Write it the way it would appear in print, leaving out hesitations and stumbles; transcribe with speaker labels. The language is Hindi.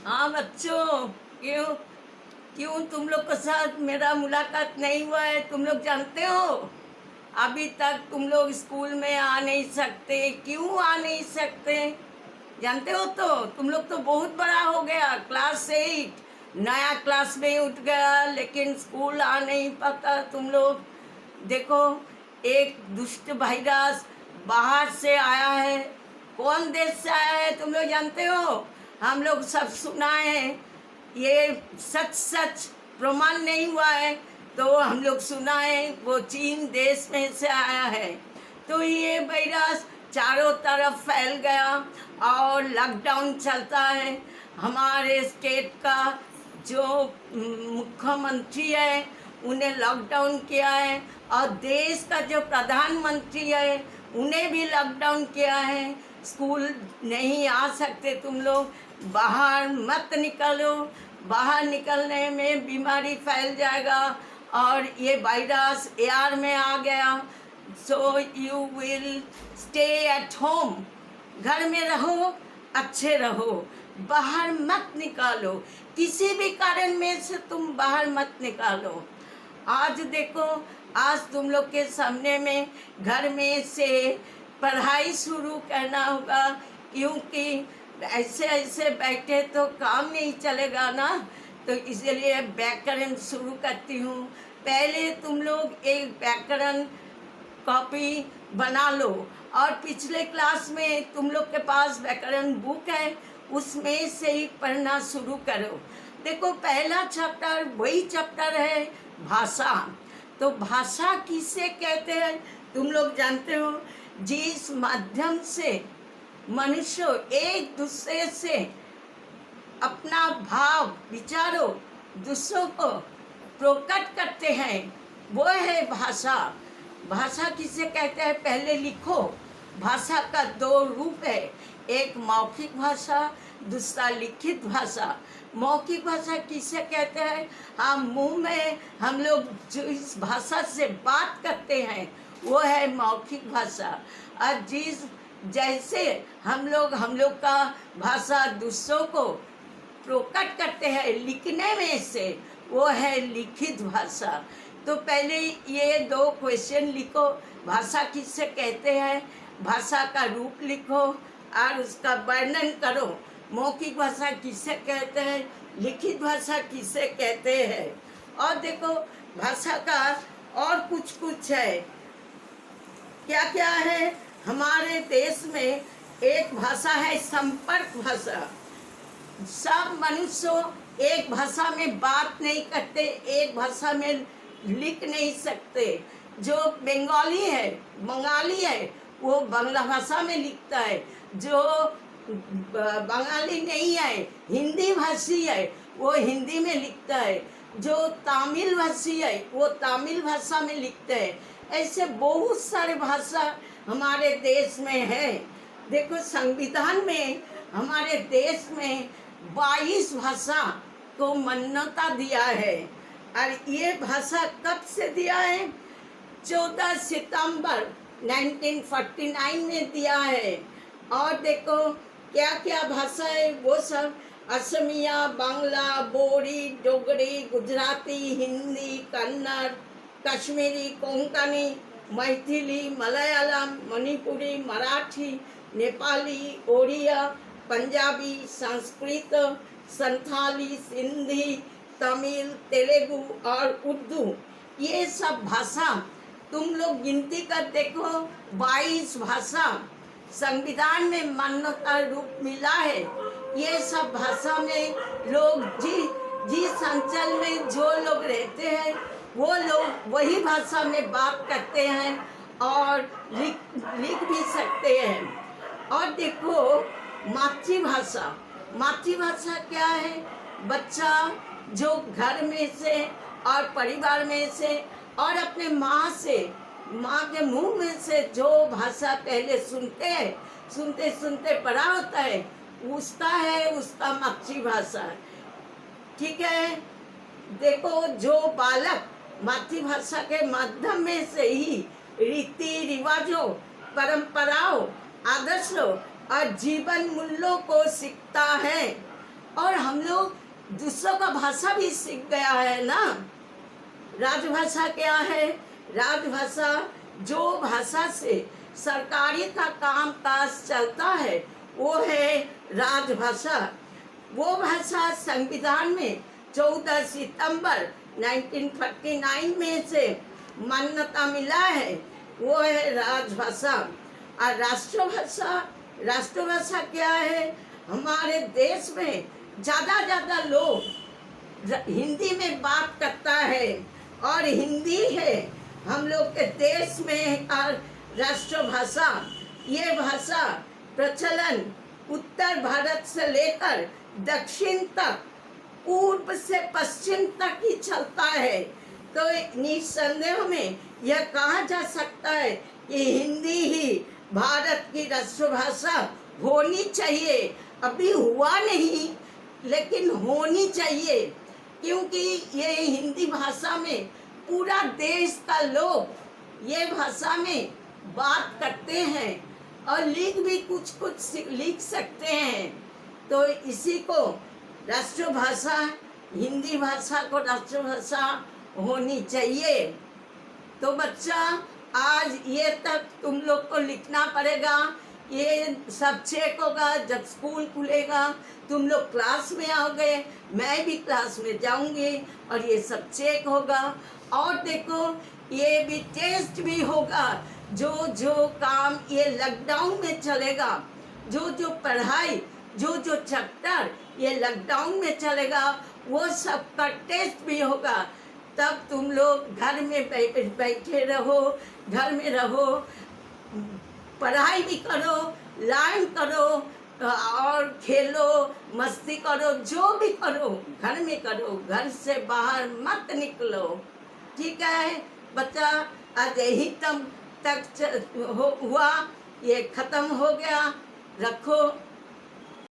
Speaker 1: हाँ बच्चों, क्यों क्यों तुम लोग के साथ मेरा मुलाकात नहीं हुआ है? तुम लोग जानते हो अभी तक तुम लोग स्कूल में आ नहीं सकते। क्यों आ नहीं सकते जानते हो? तो तुम लोग तो बहुत बड़ा हो गया, क्लास 8 नया क्लास में उठ गया, लेकिन स्कूल आ नहीं पाता तुम लोग। देखो, एक दुष्ट वायरस बाहर से आया है। कौन देश से आया है तुम लोग जानते हो? हम लोग सब सुना है, ये सच सच प्रमाण नहीं हुआ है, तो हम लोग सुना है वो चीन देश में से आया है। तो ये वायरस चारों तरफ फैल गया और लॉकडाउन चलता है। हमारे स्टेट का जो मुख्यमंत्री है उन्हें लॉकडाउन किया है, और देश का जो प्रधानमंत्री है उन्हें भी लॉकडाउन किया है। स्कूल नहीं आ सकते तुम लोग, बाहर मत निकलो, बाहर निकलने में बीमारी फैल जाएगा और ये वायरस एयर में आ गया। So you will stay at home, घर में रहो, अच्छे रहो, बाहर मत निकालो, किसी भी कारण में से तुम बाहर मत निकालो। आज देखो, आज तुम लोग के सामने में घर में से पढ़ाई शुरू करना होगा, क्योंकि ऐसे ऐसे बैठे तो काम नहीं चलेगा ना। तो इसलिए व्याकरण शुरू करती हूँ। पहले तुम लोग एक व्याकरण कॉपी बना लो, और पिछले क्लास में तुम लोग के पास व्याकरण बुक है, उसमें से ही पढ़ना शुरू करो। देखो, पहला चैप्टर वही चैप्टर है, भाषा। तो भाषा किसे कहते हैं तुम लोग जानते हो? जिस माध्यम से मनुष्य एक दूसरे से अपना भाव विचारों दूसरों को प्रकट करते हैं, वो है भाषा। भाषा किसे कहते हैं पहले लिखो। भाषा का दो रूप है, एक मौखिक भाषा, दूसरा लिखित भाषा। मौखिक भाषा किसे कहते हैं? हम मुंह में हम लोग जो इस भाषा से बात करते हैं वो है मौखिक भाषा। और जिस जैसे हम लोग का भाषा दूसरों को प्रकट करते हैं लिखने में से, वो है लिखित भाषा। तो पहले ये दो क्वेश्चन लिखो, भाषा किससे कहते हैं, भाषा का रूप लिखो और उसका वर्णन करो। मौखिक भाषा किसे कहते हैं, लिखित भाषा किसे कहते हैं। और देखो, भाषा का और कुछ कुछ है, क्या क्या है। हमारे देश में एक भाषा है संपर्क भाषा। सब मनुष्य एक भाषा में बात नहीं करते, एक भाषा में लिख नहीं सकते। जो बंगाली है वो बांग्ला भाषा में लिखता है, जो बंगाली नहीं है हिंदी भाषी है वो हिंदी में लिखता है, जो तमिल भाषी है वो तमिल भाषा में लिखते हैं। ऐसे बहुत सारे भाषा हमारे देश में है। देखो, संविधान में हमारे देश में 22 भाषा को मान्यता दिया है। और ये भाषा कब से दिया है? 14 सितंबर 1949 में दिया है। और देखो क्या क्या भाषा है वो सब, असमिया, बांग्ला, बोरी, डोगरी, गुजराती, हिंदी, कन्नड़, कश्मीरी, कोंकणी, मैथिली, मलयालम, मणिपुरी, मराठी, नेपाली, ओडिया, पंजाबी, संस्कृत, संथाली, सिंधी, तमिल, तेलुगु और उर्दू। ये सब भाषा तुम लोग गिनती कर देखो, 22 भाषा संविधान में मान्यता रूप मिला है। ये सब भाषा में लोग जिस अंचल में जो लोग रहते हैं वो लोग वही भाषा में बात करते हैं और लिख भी सकते हैं। और देखो, मातृभाषा। मातृभाषा क्या है? बच्चा जो घर में से और परिवार में से और अपने माँ के मुंह में से जो भाषा पहले सुनते सुनते बड़ा होता है, उसका मातृभाषा। ठीक है। देखो, जो बालक मातृभाषा के माध्यम में से ही रीति रिवाजों, परंपराओं, आदर्शों और जीवन मूल्यों को सीखता है, और हम लोग दूसरों का भाषा भी सीख गया है ना। राजभाषा क्या है? राजभाषा जो भाषा से सरकारी का काम काज चलता है वो है राजभाषा। वो भाषा संविधान में 14 सितंबर 1949 में से मान्यता मिला है, वो है राजभाषा। और राष्ट्रभाषा, राष्ट्रभाषा क्या है? हमारे देश में ज़्यादा लोग हिंदी में बात करता है और हिंदी है हम लोग के देश में राष्ट्रभाषा। ये भाषा प्रचलन उत्तर भारत से लेकर दक्षिण तक, पूर्व से पश्चिम तक ही चलता है। तो निस्संदेह में यह कहा जा सकता है कि हिंदी ही भारत की राष्ट्रभाषा होनी चाहिए। अभी हुआ नहीं लेकिन होनी चाहिए, क्योंकि ये हिंदी भाषा में पूरा देश का लोग ये भाषा में बात करते हैं और लिख भी कुछ लिख सकते हैं। तो इसी को राष्ट्रभाषा, हिंदी भाषा को राष्ट्रभाषा होनी चाहिए। तो बच्चा आज ये तक तुम लोग को लिखना पड़ेगा। ये सब चेक होगा जब स्कूल खुलेगा, तुम लोग क्लास में आओगे, मैं भी क्लास में जाऊंगी और ये सब चेक होगा। और देखो ये भी टेस्ट भी होगा। जो जो काम ये लॉकडाउन में चलेगा, जो पढ़ाई, जो चैप्टर ये लॉकडाउन में चलेगा, वो सब का टेस्ट भी होगा। तब तुम लोग घर में बैठे रहो, घर में रहो, पढ़ाई भी करो, लर्न करो और खेलो, मस्ती करो, जो भी करो घर में करो, घर से बाहर मत निकलो। ठीक है बच्चा, आज यही तक हुआ, ये ख़त्म हो गया। रखो।